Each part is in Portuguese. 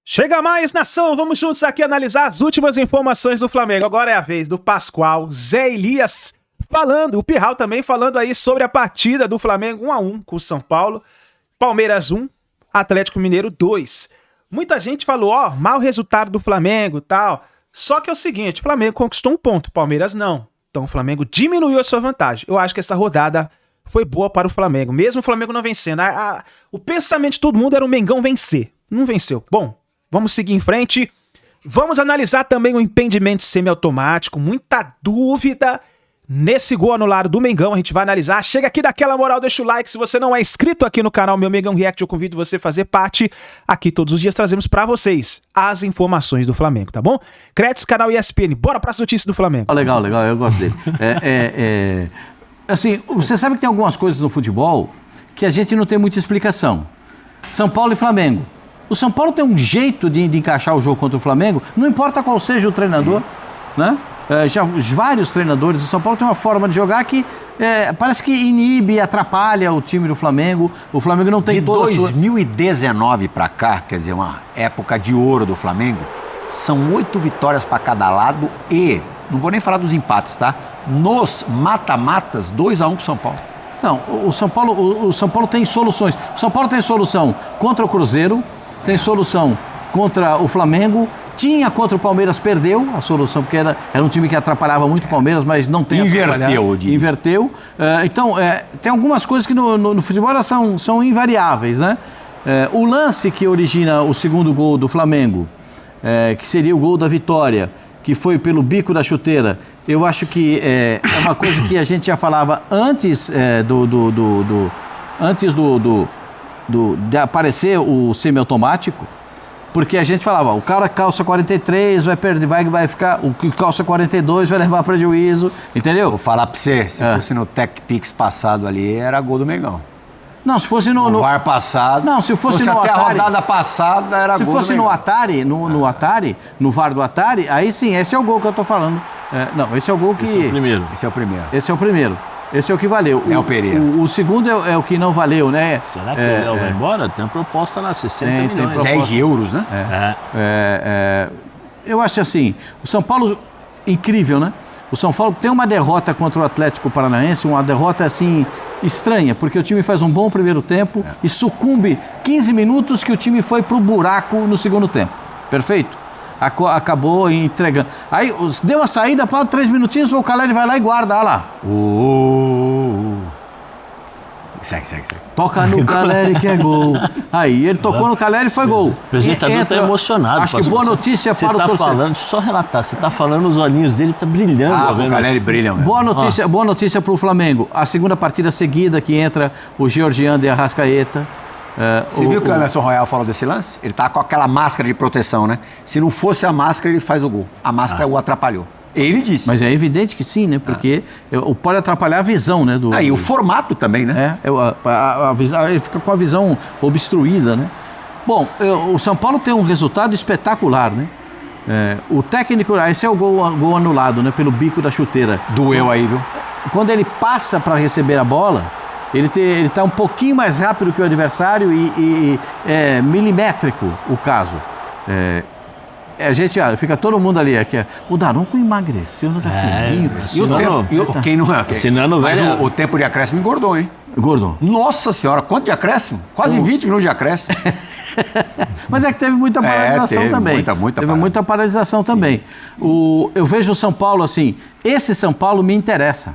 Chega mais, nação! Vamos juntos aqui analisar as últimas informações do Flamengo. Agora é a vez do Pascoal, Zé Elias falando, o Pirral também falando aí sobre a partida do Flamengo 1-1 com o São Paulo, Palmeiras 1, Atlético Mineiro 2. Muita gente falou, mau resultado do Flamengo e tal. Só que é o seguinte, o Flamengo conquistou um ponto, Palmeiras não. Então o Flamengo diminuiu a sua vantagem. Eu acho que essa rodada foi boa para o Flamengo, mesmo o Flamengo não vencendo. O pensamento de todo mundo era o Mengão vencer. Não venceu. Bom, vamos seguir em frente. Vamos analisar também o impedimento semiautomático. Muita dúvida nesse gol anulado do Mengão. A gente vai analisar. Chega aqui daquela moral, deixa o like. Se você não é inscrito aqui no canal Meu Mengão React, eu convido você a fazer parte. Aqui todos os dias trazemos pra vocês as informações do Flamengo, tá bom? Créditos, canal ESPN. Bora pras notícias do Flamengo. Legal, eu gosto dele. Assim, você sabe que tem algumas coisas no futebol que a gente não tem muita explicação. São Paulo e Flamengo. O São Paulo tem um jeito de encaixar o jogo contra o Flamengo, não importa qual seja o treinador, né? Já vários treinadores do São Paulo têm uma forma de jogar que parece que inibe e atrapalha o time do Flamengo. O Flamengo não tem toda a sua... 2019 para cá, quer dizer, uma época de ouro do Flamengo, são 8 vitórias para cada lado e, não vou nem falar dos empates, tá? Nos mata-matas, 2-1 pro São Paulo. Não, o São Paulo tem soluções. O São Paulo tem solução contra o Cruzeiro, tem solução contra o Flamengo, tinha contra o Palmeiras, perdeu a solução, porque era um time que atrapalhava muito o Palmeiras, mas não tem Inverteu. Então, tem algumas coisas que no futebol elas são invariáveis, né? O lance que origina o segundo gol do Flamengo, que seria o gol da vitória, que foi pelo bico da chuteira, eu acho que é uma coisa que a gente já falava antes de aparecer o semiautomático, porque a gente falava, o cara calça 43 vai perder, vai ficar, o que calça 42 vai levar prejuízo, entendeu? Vou falar pra você, se fosse no TechPix passado ali, era gol do Mengão. Não, se fosse no VAR passado. Não, se fosse no até Atari, a rodada passada era gol. Se fosse no Atari, no Atari, no VAR do Atari, aí sim, esse é o gol que eu tô falando. Não, esse é o gol que... Esse é o primeiro. Esse é o primeiro. Esse é o que valeu. Léo Pereira. O segundo é o que não valeu, né? Será que o Léo vai embora? Tem uma proposta lá, 60 milhões. 10 euros, né? Eu acho assim, o São Paulo, incrível, né? O São Paulo tem uma derrota contra o Atlético Paranaense, uma derrota assim estranha, porque o time faz um bom primeiro tempo e sucumbe 15 minutos que o time foi pro buraco no segundo tempo. Perfeito? Acabou entregando. Aí deu a saída para 3 minutinhos, o Caleri vai lá e guarda, olha lá. Segue. Toca no Caleri que é gol. Aí ele tocou no Caleri e foi gol. O apresentador está emocionado. Acho que boa notícia para o torcedor. Falando, deixa eu só relatar, você está falando, os olhinhos dele estão brilhando. O Caleri brilha mesmo. Boa notícia para o Flamengo. A segunda partida seguida que entra o Georgiano e a Arrascaeta. Você viu que o Emerson Royal falou desse lance? Ele tá com aquela máscara de proteção, né? Se não fosse a máscara, ele faz o gol. A máscara o atrapalhou. Ele disse. Mas é evidente que sim, né? Porque pode atrapalhar a visão, né? E o formato também, né? A visão, ele fica com a visão obstruída, né? Bom, o São Paulo tem um resultado espetacular, né? O técnico, esse é o gol anulado, né? Pelo bico da chuteira. Doeu aí, viu? Quando ele passa para receber a bola, ele está um pouquinho mais rápido que o adversário e é milimétrico o caso. A gente, fica todo mundo ali. O Daronco emagreceu, não tá fininho. Quem não é? Mas o tempo de acréscimo engordou, hein? Engordou. Nossa senhora, quanto de acréscimo? Quase 20 minutos de acréscimo. Mas é que teve muita paralisação também. Teve muita paralisação também. Eu vejo o São Paulo assim, esse São Paulo me interessa.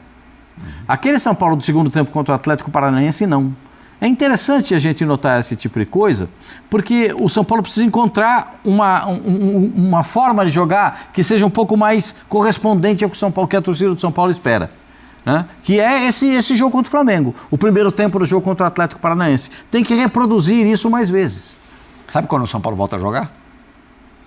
Aquele São Paulo do segundo tempo contra o Atlético Paranaense, não. É interessante a gente notar esse tipo de coisa, porque o São Paulo precisa encontrar uma forma de jogar que seja um pouco mais correspondente ao que a torcida do São Paulo espera. Né? Que é esse jogo contra o Flamengo. O primeiro tempo do jogo contra o Atlético Paranaense. Tem que reproduzir isso mais vezes. Sabe quando o São Paulo volta a jogar?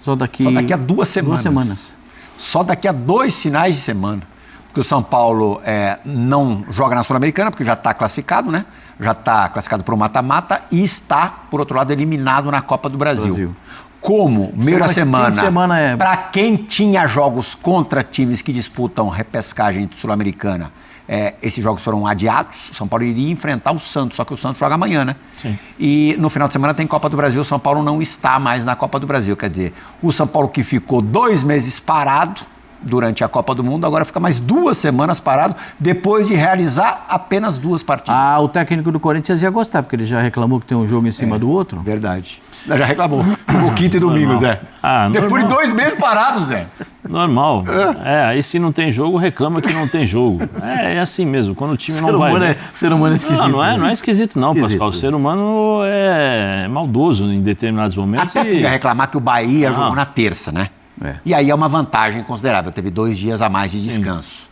Só daqui a 2 semanas. Só daqui a 2 finais de semana. Porque o São Paulo não joga na Sul-Americana, porque já está classificado, né? Já está classificado para o mata-mata e está, por outro lado, eliminado na Copa do Brasil. Como, meio da semana, para quem tinha jogos contra times que disputam repescagem Sul-Americana, esses jogos foram adiados, o São Paulo iria enfrentar o Santos, só que o Santos joga amanhã, né? Sim. E no final de semana tem Copa do Brasil, o São Paulo não está mais na Copa do Brasil, quer dizer, o São Paulo que ficou 2 meses parado durante a Copa do Mundo, agora fica mais 2 semanas parado, depois de realizar apenas 2 partidas. O técnico do Corinthians ia gostar, porque ele já reclamou que tem um jogo em cima do outro. Verdade. Já reclamou. O quinta e domingo, Zé. Depois de 2 meses parados, Zé. Normal. Aí se não tem jogo, reclama que não tem jogo. É assim mesmo, quando o time não vai... O ser humano é esquisito. Não é esquisito não, Pascoal. O ser humano é maldoso em determinados momentos. Até podia reclamar que o Bahia jogou na terça, né? E aí é uma vantagem considerável. Teve 2 dias a mais de descanso.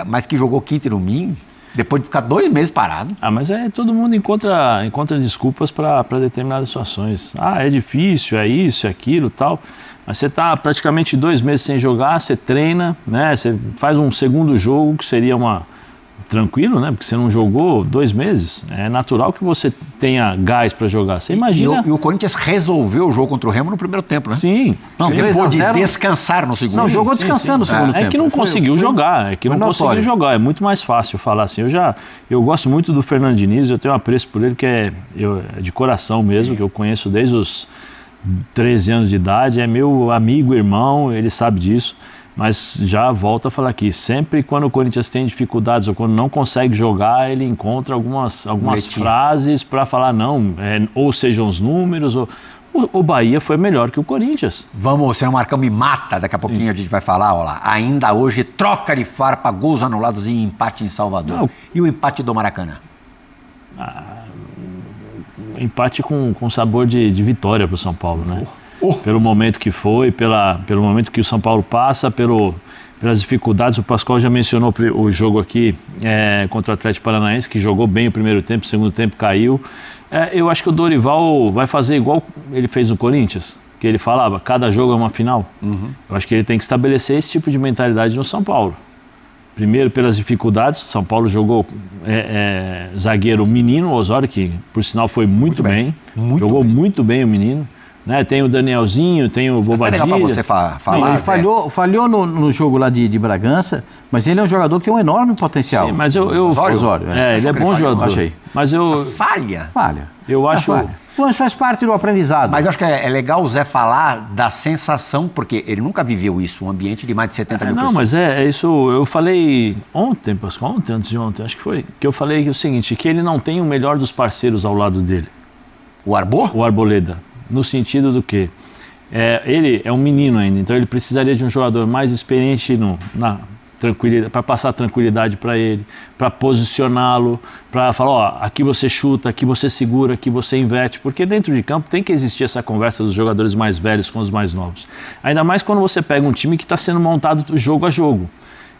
Mas que jogou quinta e domingo, depois de ficar 2 meses parado. Mas todo mundo encontra desculpas para determinadas situações. É difícil, é isso, é aquilo, tal. Mas você está praticamente 2 meses sem jogar, você treina, né? Você faz um segundo jogo, que seria tranquilo, né? Porque você não jogou 2 meses. É natural que você tenha gás para jogar. Você imagina... E o Corinthians resolveu o jogo contra o Remo no primeiro tempo, né? Sim. Você pôde descansar no segundo. Não, jogou descansando no segundo tempo. É que não conseguiu jogar. Conseguiu jogar. É muito mais fácil falar assim. Eu gosto muito do Fernando Diniz, eu tenho um apreço por ele, que é de coração mesmo, que eu conheço desde os 13 anos de idade. É meu amigo, irmão, ele sabe disso. Mas já volto a falar aqui, sempre quando o Corinthians tem dificuldades ou quando não consegue jogar, ele encontra algumas frases para falar ou sejam os números, ou o Bahia foi melhor que o Corinthians. Vamos, senão o Marcão me mata, daqui a pouquinho a gente vai falar, olha lá, ainda hoje troca de farpa, gols anulados e empate em Salvador. E o empate do Maracanã? Empate com sabor de vitória para o São Paulo, né? Pelo momento que foi, pelo momento que o São Paulo passa, pelas dificuldades. O Pascoal já mencionou o jogo aqui contra o Atlético Paranaense, que jogou bem o primeiro tempo, o segundo tempo caiu. Eu acho que o Dorival vai fazer igual ele fez no Corinthians, que ele falava, cada jogo é uma final. Eu acho que ele tem que estabelecer esse tipo de mentalidade no São Paulo. Primeiro, pelas dificuldades, São Paulo jogou zagueiro menino, o Osório, que por sinal foi muito bem. Jogou muito bem o menino. Né? Tem o Danielzinho, tem o Bobadilha. É legal para você falar. Ele falhou no jogo lá de Bragança, mas ele é um jogador que tem um enorme potencial. Sim, mas Osório, ele é bom jogador. Achei. Mas Falha. Eu acho... Mas faz parte do aprendizado. Mas eu acho que é legal o Zé falar da sensação, porque ele nunca viveu isso, um ambiente de mais de 70 mil pessoas. Não, mas isso, eu falei ontem, Pascoal, antes de ontem, acho que foi, que eu falei que é o seguinte, que ele não tem o melhor dos parceiros ao lado dele. O Arbô? O Arboleda. No sentido do que ele é um menino ainda, então ele precisaria de um jogador mais experiente na tranquilidade, para passar tranquilidade para ele, para posicioná-lo, para falar, aqui você chuta, aqui você segura, aqui você inverte, porque dentro de campo tem que existir essa conversa dos jogadores mais velhos com os mais novos. Ainda mais quando você pega um time que está sendo montado jogo a jogo.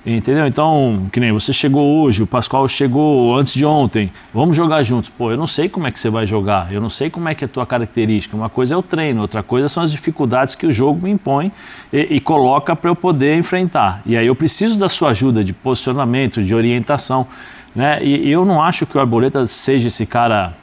Entendeu? Então, que nem você chegou hoje, o Pascoal chegou antes de ontem, vamos jogar juntos. Eu não sei como é que você vai jogar, eu não sei como é que é a tua característica. Uma coisa é o treino, outra coisa são as dificuldades que o jogo me impõe e coloca para eu poder enfrentar. E aí eu preciso da sua ajuda de posicionamento, de orientação, né? E eu não acho que o Arboleda seja esse cara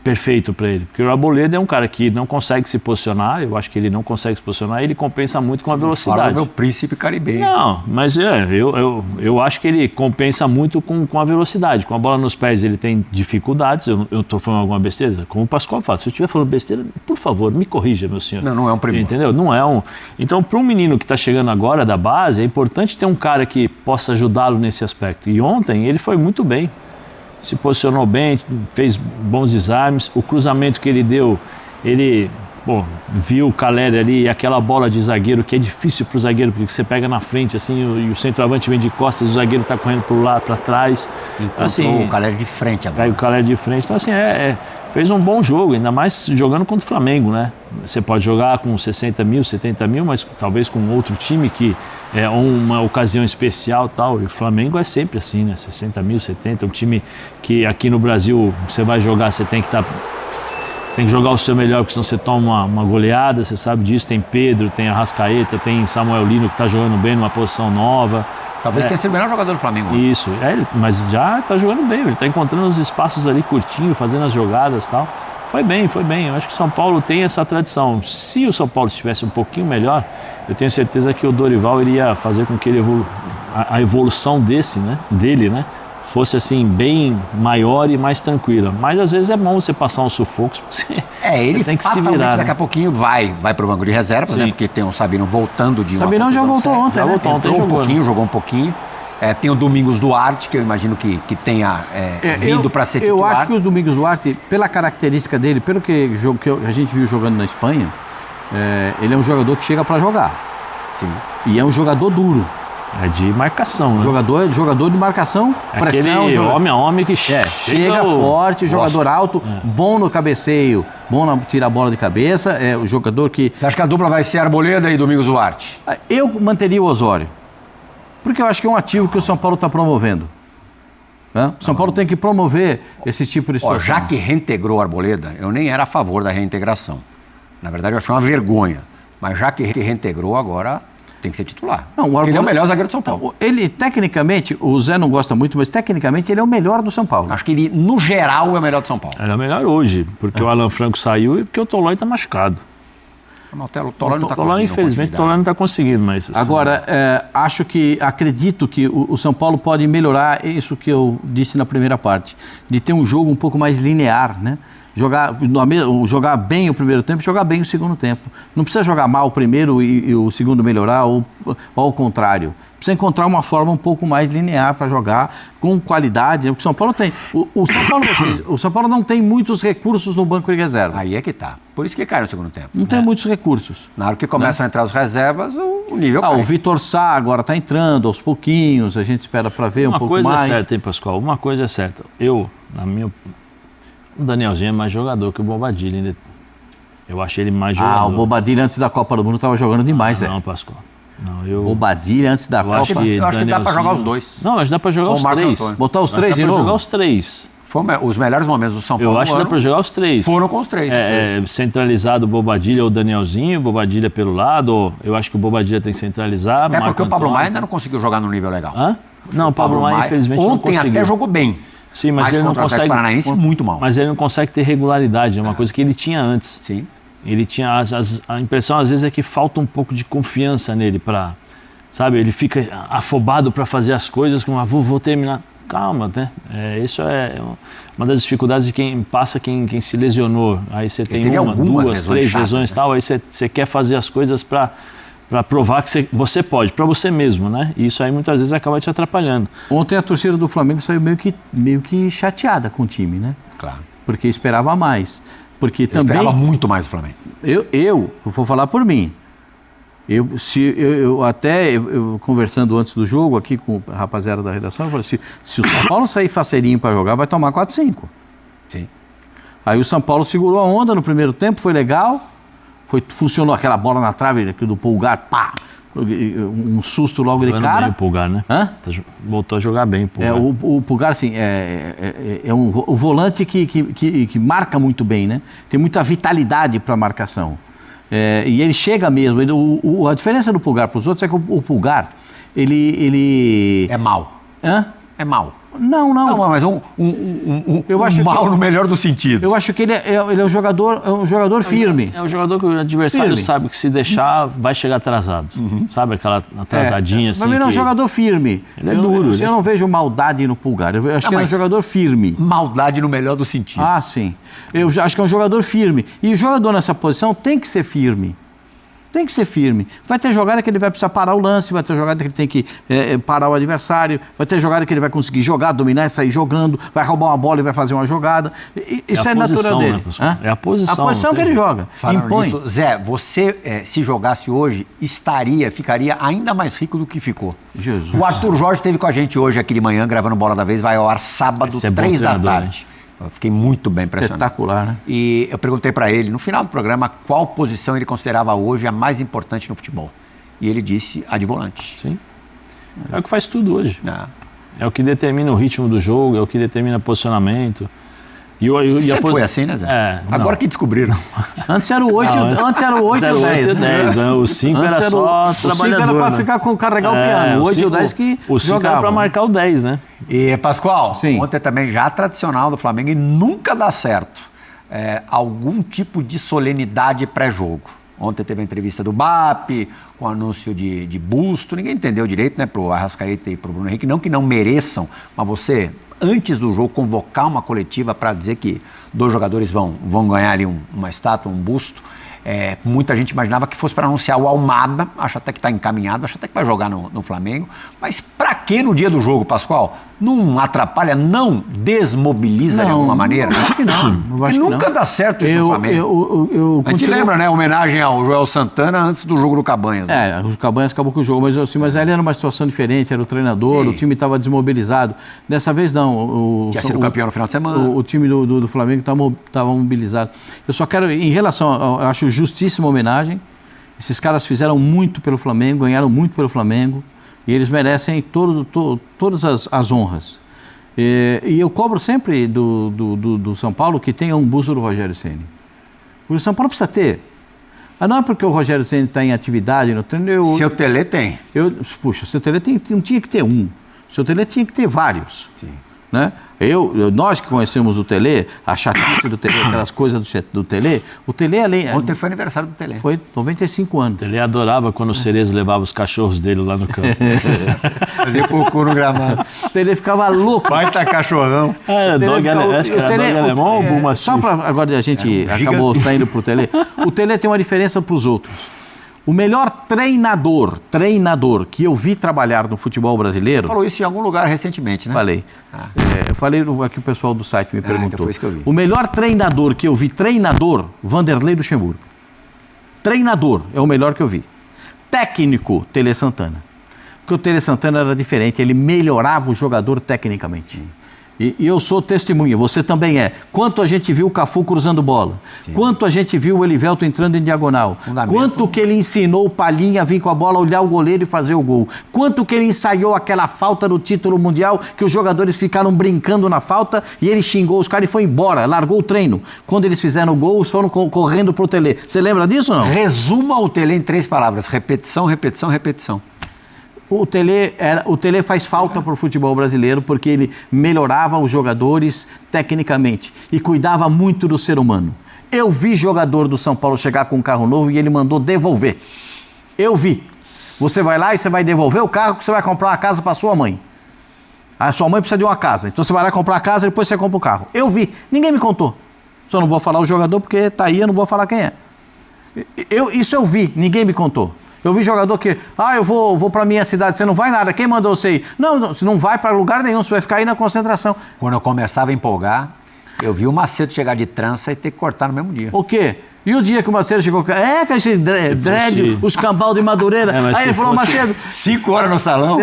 perfeito para ele, porque o Arboleda é um cara que não consegue se posicionar, eu acho que ele não consegue se posicionar, ele compensa muito com a velocidade. Fala meu príncipe caribenho. Não, mas eu acho que ele compensa muito com a velocidade, com a bola nos pés ele tem dificuldades, eu estou falando alguma besteira, como o Pascoal fala, se eu estiver falando besteira, por favor, me corrija, meu senhor. Não é um primor. Entendeu? Não é um... Então, para um menino que está chegando agora da base, é importante ter um cara que possa ajudá-lo nesse aspecto, e ontem ele foi muito bem. Se posicionou bem, fez bons desarmes, o cruzamento que ele deu, ele viu o Caleri ali, e aquela bola de zagueiro que é difícil para o zagueiro, porque você pega na frente assim, e o centroavante vem de costas, o zagueiro está correndo para lá, para trás. Assim, o Caleri de frente agora. Pega o Caleri de frente, então assim, fez um bom jogo, ainda mais jogando contra o Flamengo, né? Você pode jogar com 60 mil, 70 mil, mas talvez com outro time que é uma ocasião especial e tal. E o Flamengo é sempre assim, né? 60 mil, 70, um time que aqui no Brasil você vai jogar, você tem que jogar o seu melhor, porque senão você toma uma goleada, você sabe disso. Tem Pedro, tem Arrascaeta, tem Samuel Lino que está jogando bem numa posição nova. Talvez tenha sido o melhor jogador do Flamengo. Isso, mas já está jogando bem, ele está encontrando os espaços ali curtinho, fazendo as jogadas e tal. Foi bem. Eu acho que o São Paulo tem essa tradição. Se o São Paulo estivesse um pouquinho melhor, eu tenho certeza que o Dorival iria fazer com que ele a evolução dele, né? Fosse assim, bem maior e mais tranquila. Mas às vezes é bom você passar uns sufocos, porque ele tem que se virar. Daqui a pouquinho vai para o banco de reservas, né? Porque tem o Sabino voltando de uma Sabinão já voltou ontem, né? Voltou ontem, jogou um pouquinho. Tem o Domingos Duarte, que eu imagino que tenha vindo para ser titular. Eu acho que o Domingos Duarte, pela característica dele, pelo que a gente viu jogando na Espanha, ele é um jogador que chega para jogar. Sim. E é um jogador duro. É de marcação, né? Jogador de marcação, pressão. Aquele homem a homem que chega forte, jogador alto, bom no cabeceio, bom na tirar a bola de cabeça, é o jogador que... Você acha que a dupla vai ser Arboleda e Domingos Duarte? Eu manteria o Osório, porque eu acho que é um ativo que o São Paulo está promovendo. Né? O São Paulo tem que promover esse tipo de situação. Já que reintegrou o Arboleda, eu nem era a favor da reintegração. Na verdade, eu achei uma vergonha. Mas já que reintegrou, agora... tem que ser titular. Não, ele é o melhor zagueiro do São Paulo. Ele, tecnicamente, o Zé não gosta muito, mas tecnicamente ele é o melhor do São Paulo. Acho que ele, no geral, é o melhor do São Paulo. Ele é o melhor hoje, porque o Alan Franco saiu e porque o Tolói está machucado. Não, o Tolói não está conseguindo. Infelizmente, o Tolói não está conseguindo, mas... Assim, agora, acredito que o São Paulo pode melhorar isso que eu disse na primeira parte, de ter um jogo um pouco mais linear, né? Jogar bem o primeiro tempo e jogar bem o segundo tempo. Não precisa jogar mal o primeiro e o segundo melhorar, ou ao contrário. Precisa encontrar uma forma um pouco mais linear para jogar, com qualidade. O que o São Paulo tem. O São Paulo não tem muitos recursos no banco de reserva. Aí é que tá. Por isso que cai no segundo tempo. Não tem muitos recursos. Na hora que começam a entrar os reservas, o nível cai. O Vitor Sá agora está entrando aos pouquinhos, a gente espera para ver um pouco mais. Uma coisa é certa, hein, Pascoal? Uma coisa é certa. O Danielzinho é mais jogador que o Bobadilla ainda. Eu achei ele mais jogador. O Bobadilla antes da Copa do Mundo estava jogando demais, Não, Pascoal. Bobadilla antes da Copa. Eu acho que dá para jogar os dois. Não, acho que dá para jogar os três. Botar os três de novo? Dá para jogar os três. Os melhores momentos do São Paulo. Eu acho que dá para jogar os três. Foram com os três. Centralizado o Bobadilla ou o Danielzinho, o Bobadilla pelo lado. Eu acho que o Bobadilla tem que centralizar. Porque o Pablo Maia ainda não conseguiu jogar no nível legal. Não, o Pablo Maia infelizmente não conseguiu. Ontem até jogou bem. Sim, mas ele não consegue. Paranaense muito mal. Mas ele não consegue ter regularidade, é uma coisa que ele tinha antes. Sim. Ele tinha a impressão às vezes é que falta um pouco de confiança nele para, sabe? Ele fica afobado para fazer as coisas com vou terminar. Calma, né? Isso é uma das dificuldades de quem se lesionou. Aí você tem uma, duas, três lesões e tal. Aí você quer fazer as coisas para provar que você pode, para você mesmo, né? E isso aí muitas vezes acaba te atrapalhando. Ontem a torcida do Flamengo saiu meio que chateada com o time, né? Claro. Porque esperava mais. Porque também esperava muito mais do Flamengo. Eu vou falar por mim. Eu conversando antes do jogo aqui com a rapaziada da redação, eu falei, se o São Paulo sair faceirinho para jogar, vai tomar 4-5. Sim. Aí o São Paulo segurou a onda no primeiro tempo, foi legal. Funcionou aquela bola na trave aqui do Pulgar, pá! Um susto logo de cara. Bem o Pulgar, né? Voltou a jogar bem o Pulgar. O Pulgar, assim, o volante que marca muito bem, né? Tem muita vitalidade para marcação. E ele chega mesmo. A diferença do Pulgar para os outros é que o Pulgar, ele... É mau. É mau. Não, mas eu acho mal no melhor dos sentidos. Eu acho que ele é um jogador firme. É um jogador que o adversário sabe que se deixar vai chegar atrasado. Sabe aquela atrasadinha assim. Mas ele é um jogador firme. Ele é duro. Eu não vejo maldade no Pulgar. Eu acho que ele é um jogador firme. Maldade no melhor dos sentidos. Sim. Eu acho que é um jogador firme. E o jogador nessa posição tem que ser firme. Tem que ser firme. Vai ter jogada que ele vai precisar parar o lance, vai ter jogada que ele tem que parar o adversário, vai ter jogada que ele vai conseguir jogar, dominar e sair jogando, vai roubar uma bola e vai fazer uma jogada. Isso é natural dele. Né, é a posição. A posição que ele joga. Impõe. Nisso, Zé, você, se jogasse hoje, ficaria ainda mais rico do que ficou. Jesus. O Arthur Jorge esteve com a gente hoje aqui de manhã, gravando Bola da Vez, vai ao ar sábado, 3 da tarde. Eu fiquei muito bem impressionado. Espetacular, né? E eu perguntei para ele, no final do programa, qual posição ele considerava hoje a mais importante no futebol. E ele disse a de volante. Sim. É o que faz tudo hoje. É o que determina o ritmo do jogo, é o que determina posicionamento. Sempre foi assim, né, Zé? Agora que descobriram. Antes era o 8 e o 10. O 5 era só trabalhador. O 5 era para ficar carregar o piano. O 8 e o 10 que o 5 era para marcar o 10, né? E, Pascoal, Sim. Ontem também já tradicional do Flamengo e nunca dá certo. Algum tipo de solenidade pré-jogo. Ontem teve a entrevista do BAP, com o anúncio de busto, ninguém entendeu direito, né, pro Arrascaeta e pro Bruno Henrique, não que não mereçam, mas você, antes do jogo, convocar uma coletiva para dizer que 2 jogadores vão ganhar ali uma estátua, um busto, muita gente imaginava que fosse para anunciar o Almada, acho até que está encaminhado, acho até que vai jogar no Flamengo, mas para que no dia do jogo, Pascoal? Não atrapalha, não desmobiliza de alguma maneira? Acho que não. Porque nunca dá certo isso no Flamengo. A gente lembra, né? Homenagem ao Joel Santana antes do jogo do Cabanhas. Né? O Cabanhas acabou com o jogo, mas ali era uma situação diferente, era o treinador, o time estava desmobilizado. Dessa vez não. Tinha sido campeão no final de semana. O time do Flamengo estava mobilizado. Eu só quero, em relação, eu acho justíssima a homenagem. Esses caras fizeram muito pelo Flamengo, ganharam muito pelo Flamengo. E eles merecem todas as honras. E eu cobro sempre do São Paulo que tenha um busto do Rogério Ceni. O São Paulo precisa ter. Não é porque o Rogério Ceni está em atividade no treino. Seu Tele tem. Puxa, o seu Tele não tinha que ter um. O seu Tele tinha que ter vários. Sim. Né? Nós que conhecemos o Tele, a chatice do Tele, aquelas coisas do Tele, o Tele além... Ontem foi aniversário do Tele. Foi 95 anos. O Tele adorava quando o Cerezo levava os cachorros dele lá no campo. Fazia cocô no gramado. O Tele ficava louco. Baita cachorrão. Acho que era dog alemão ou Buma? Só para agora a gente acabou saindo pro Tele. O Tele tem uma diferença para os outros. O melhor treinador que eu vi trabalhar no futebol brasileiro... Falou isso em algum lugar recentemente, né? Falei. Eu falei aqui, o pessoal do site me perguntou. Então foi isso que eu vi. O melhor treinador que eu vi, Vanderlei Luxemburgo. Treinador é o melhor que eu vi. Técnico, Tele Santana. Porque o Tele Santana era diferente, ele melhorava o jogador tecnicamente. E eu sou testemunha, você também é. Quanto a gente viu o Cafu cruzando bola, quanto a gente viu o Elivelto entrando em diagonal, quanto que ele ensinou o Palhinha a vir com a bola, olhar o goleiro e fazer o gol, quanto que ele ensaiou aquela falta no título mundial, que os jogadores ficaram brincando na falta e ele xingou os caras e foi embora, largou o treino. Quando eles fizeram o gol, eles foram correndo pro Tele. Você lembra disso ou não? Resuma o Tele em 3 palavras, repetição, repetição, repetição. O Tele faz falta para o futebol brasileiro porque ele melhorava os jogadores tecnicamente e cuidava muito do ser humano. Eu vi jogador do São Paulo chegar com um carro novo e ele mandou devolver. Eu vi. Você vai lá e você vai devolver o carro que você vai comprar uma casa para sua mãe. A sua mãe precisa de uma casa, então você vai lá comprar a casa e depois você compra o carro. Eu vi. Ninguém me contou. Só não vou falar o jogador porque tá aí, eu não vou falar quem é. Isso eu vi, ninguém me contou. Eu vi jogador que, eu vou pra minha cidade, você não vai nada, quem mandou você ir? Não, você não vai para lugar nenhum, você vai ficar aí na concentração. Quando eu começava a empolgar, eu vi o Macedo chegar de trança e ter que cortar no mesmo dia. O quê? E o dia que o Macedo chegou, com esse dread, os cambal de Madureira. Aí ele falou, Macedo... 5 horas no salão.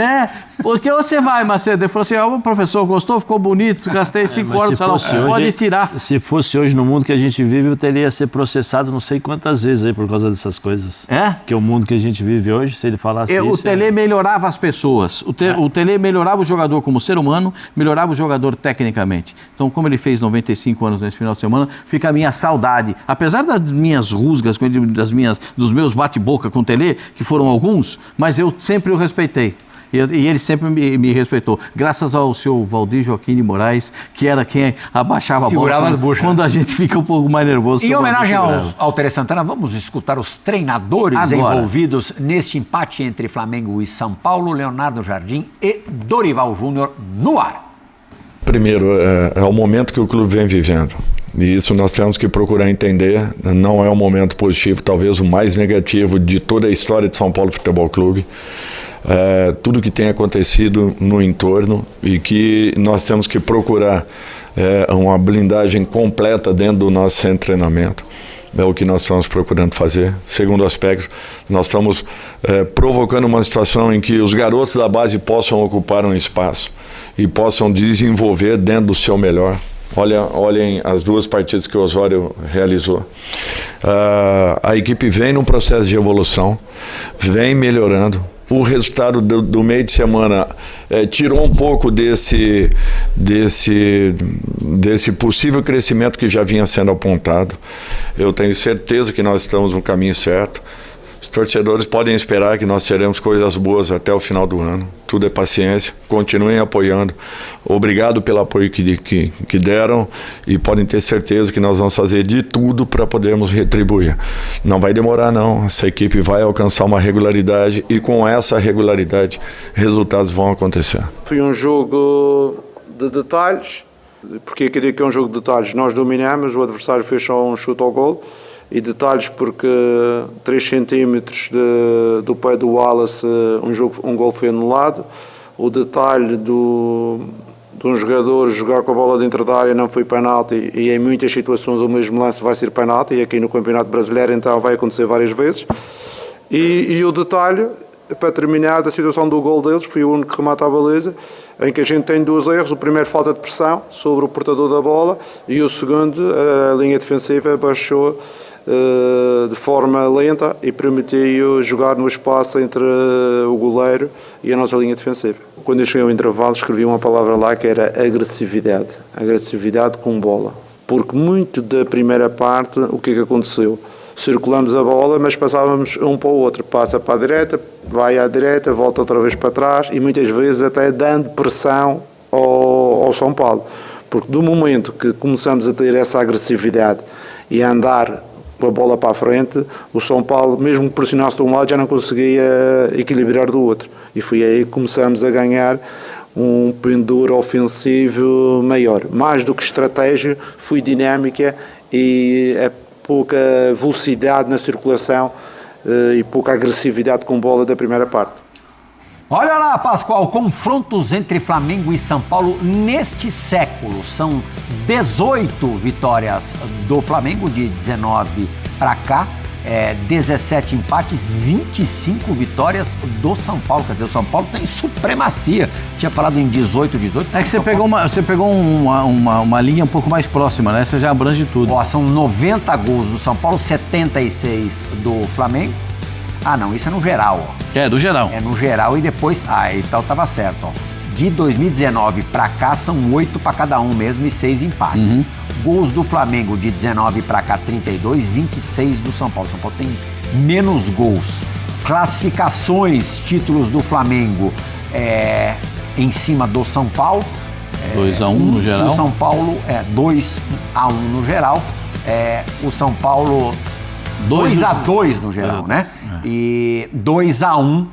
Porque onde você vai, Macedo? Ele falou assim, o professor gostou, ficou bonito, gastei 5 horas no salão, pode tirar. Se fosse hoje no mundo que a gente vive, eu teria ser processado não sei quantas vezes aí por causa dessas coisas. Porque o mundo que a gente vive hoje, se ele falasse isso... O Tele melhorava as pessoas, o Tele melhorava o jogador como ser humano, melhorava o jogador tecnicamente. Então, como ele fez 95 anos nesse final de semana, fica a minha saudade. Apesar das minhas rusgas, dos meus bate-boca com o Tele, que foram alguns, mas eu sempre o respeitei. E ele sempre me respeitou. Graças ao seu Valdir Joaquim de Moraes, que era quem abaixava a bola as buchas. Quando a gente fica um pouco mais nervoso. Em homenagem ao Tele Santana, vamos escutar os treinadores envolvidos neste empate entre Flamengo e São Paulo, Leonardo Jardim e Dorival Júnior no ar. Primeiro, é o momento que o clube vem vivendo. E isso nós temos que procurar entender. Não é um momento positivo, talvez o mais negativo de toda a história de São Paulo Futebol Clube. Tudo que tem acontecido no entorno e que nós temos que procurar uma blindagem completa dentro do nosso centro de treinamento. É o que nós estamos procurando fazer. Segundo aspecto, nós estamos provocando uma situação em que os garotos da base possam ocupar um espaço e possam desenvolver dentro do seu melhor. Olhem as 2 partidas que o Osório realizou. A equipe vem num processo de evolução, vem melhorando. O resultado do meio de semana tirou um pouco desse possível crescimento que já vinha sendo apontado. Eu tenho certeza que nós estamos no caminho certo. Os torcedores podem esperar que nós teremos coisas boas até o final do ano. Tudo é paciência. Continuem apoiando. Obrigado pelo apoio que deram e podem ter certeza que nós vamos fazer de tudo para podermos retribuir. Não vai demorar, não. Essa equipe vai alcançar uma regularidade e com essa regularidade resultados vão acontecer. Foi um jogo de detalhes. Porque eu queria que é um jogo de detalhes. Nós dominamos, o adversário fez só um chute ao gol. E detalhes porque 3 centímetros do pé do Wallace um gol foi anulado. O detalhe de um jogador jogar com a bola dentro da área não foi penalti e em muitas situações o mesmo lance vai ser penalti e aqui no Campeonato Brasileiro então vai acontecer várias vezes. E o detalhe, para terminar, da situação do gol deles, foi o único que remata a baliza, em que a gente tem 2 erros. O primeiro, falta de pressão sobre o portador da bola, e o segundo, a linha defensiva baixou de forma lenta e permitiu jogar no espaço entre o goleiro e a nossa linha defensiva. Quando eu cheguei ao intervalo escrevi uma palavra lá que era agressividade com bola, porque muito da primeira parte o que aconteceu? Circulamos a bola, mas passávamos um para o outro, passa para a direita, vai à direita, volta outra vez para trás e muitas vezes até dando pressão ao São Paulo, porque do momento que começamos a ter essa agressividade e a andar com a bola para a frente, o São Paulo, mesmo que pressionasse de um lado, já não conseguia equilibrar do outro. E foi aí que começamos a ganhar um pendor ofensivo maior. Mais do que estratégia, foi dinâmica e a pouca velocidade na circulação e pouca agressividade com bola da primeira parte. Olha lá, Pascoal, confrontos entre Flamengo e São Paulo neste século. São 18 vitórias do Flamengo, de 19 para cá, 17 empates, 25 vitórias do São Paulo. Quer dizer, o São Paulo tem supremacia. Tinha falado em 18. É que você pegou uma linha um pouco mais próxima, né? Você já abrange tudo. Ó, são 90 gols do São Paulo, 76 do Flamengo. Ah, não, isso é no geral, ó. É, do geral. É no geral e depois... Ah, então tava certo, ó. De 2019 pra cá são 8 pra cada um mesmo e 6 empates. Uhum. Gols do Flamengo de 19 pra cá, 32, 26 do São Paulo. São Paulo tem menos gols. Classificações, títulos do Flamengo em cima do São Paulo. 2-1 no geral. O São Paulo 2-1 no geral. O São Paulo... 2-2 no geral, né? E 2-1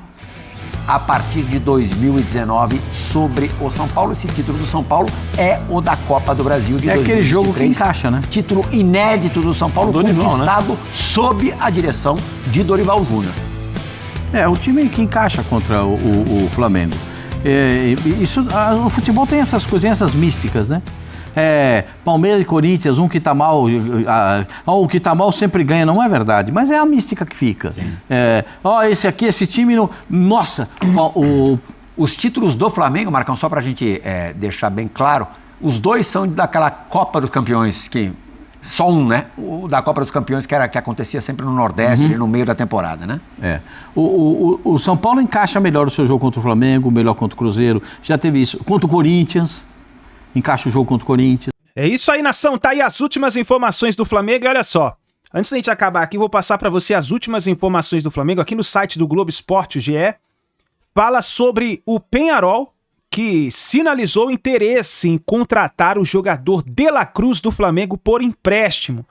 a partir de 2019 sobre o São Paulo. Esse título do São Paulo é o da Copa do Brasil de 2023. É aquele jogo que encaixa, né? Título inédito do São Paulo, conquistado, né, sob a direção de Dorival Júnior. É, o time que encaixa contra o Flamengo. O futebol tem essas coisinhas, essas místicas, né? Palmeiras e Corinthians, um que tá mal, o que tá mal sempre ganha, não é verdade, mas é a mística que fica. Esse time, nossa, os títulos do Flamengo, Marcão, só pra gente deixar bem claro, os dois são daquela Copa dos Campeões, que só um, né? O da Copa dos Campeões que acontecia sempre no Nordeste, ali no meio da temporada, né? O São Paulo encaixa melhor o seu jogo contra o Flamengo, melhor contra o Cruzeiro, já teve isso, contra o Corinthians. Encaixa o jogo contra o Corinthians. É isso aí, nação. Tá aí as últimas informações do Flamengo. E olha só, antes da gente acabar aqui, vou passar para você as últimas informações do Flamengo aqui no site do Globo Esporte, o GE. Fala sobre o Peñarol, que sinalizou interesse em contratar o jogador De La Cruz do Flamengo por empréstimo.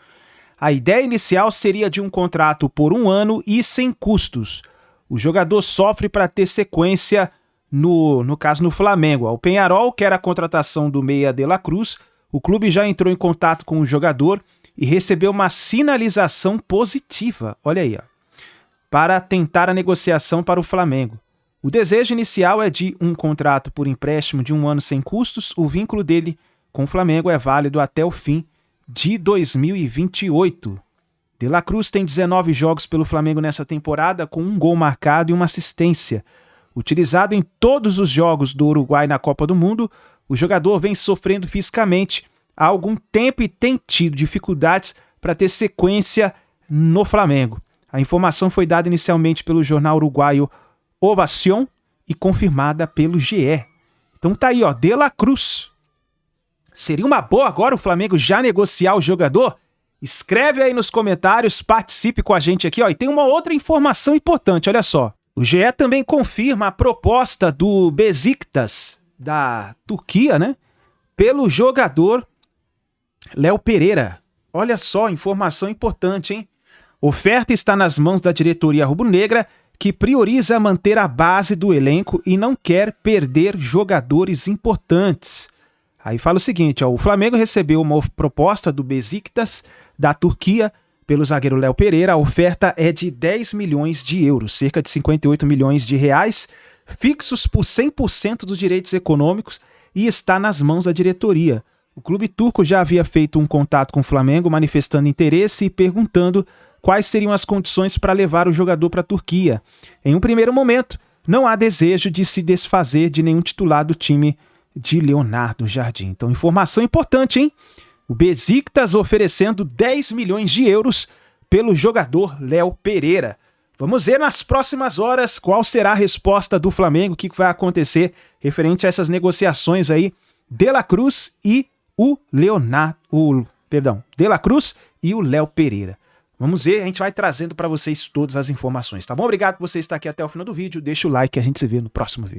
A ideia inicial seria de um contrato por 1 ano e sem custos. O jogador sofre para ter sequência no caso no Flamengo. O Peñarol quer a contratação do meia De La Cruz. O clube já entrou em contato com o jogador e recebeu uma sinalização positiva, olha aí, para tentar a negociação para o Flamengo. O desejo inicial é de um contrato por empréstimo de 1 ano sem custos. O vínculo dele com o Flamengo é válido até o fim de 2028. De La Cruz tem 19 jogos pelo Flamengo nessa temporada, com 1 gol marcado e uma assistência. Utilizado em todos os jogos do Uruguai na Copa do Mundo, o jogador vem sofrendo fisicamente há algum tempo e tem tido dificuldades para ter sequência no Flamengo. A informação foi dada inicialmente pelo jornal uruguaio Ovación e confirmada pelo GE. Então tá aí, De La Cruz. Seria uma boa agora o Flamengo já negociar o jogador? Escreve aí nos comentários, participe com a gente aqui, ó. E tem uma outra informação importante, olha só. O GE também confirma a proposta do Beşiktaş, da Turquia, né? Pelo jogador Léo Pereira. Olha só, informação importante, hein? Oferta está nas mãos da diretoria rubro-negra, que prioriza manter a base do elenco e não quer perder jogadores importantes. Aí fala o seguinte, ó, o Flamengo recebeu uma proposta do Beşiktaş da Turquia pelo zagueiro Léo Pereira. A oferta é de 10 milhões de euros, cerca de 58 milhões de reais, fixos por 100% dos direitos econômicos, e está nas mãos da diretoria. O clube turco já havia feito um contato com o Flamengo, manifestando interesse e perguntando quais seriam as condições para levar o jogador para a Turquia. Em um primeiro momento, não há desejo de se desfazer de nenhum titular do time de Leonardo Jardim. Então, informação importante, hein? O Beşiktaş oferecendo 10 milhões de euros pelo jogador Léo Pereira. Vamos ver nas próximas horas qual será a resposta do Flamengo, o que vai acontecer referente a essas negociações aí, De La Cruz e o De La Cruz e o Léo Pereira. Vamos ver, a gente vai trazendo para vocês todas as informações, tá bom? Obrigado por você estar aqui até o final do vídeo, deixa o like e a gente se vê no próximo vídeo.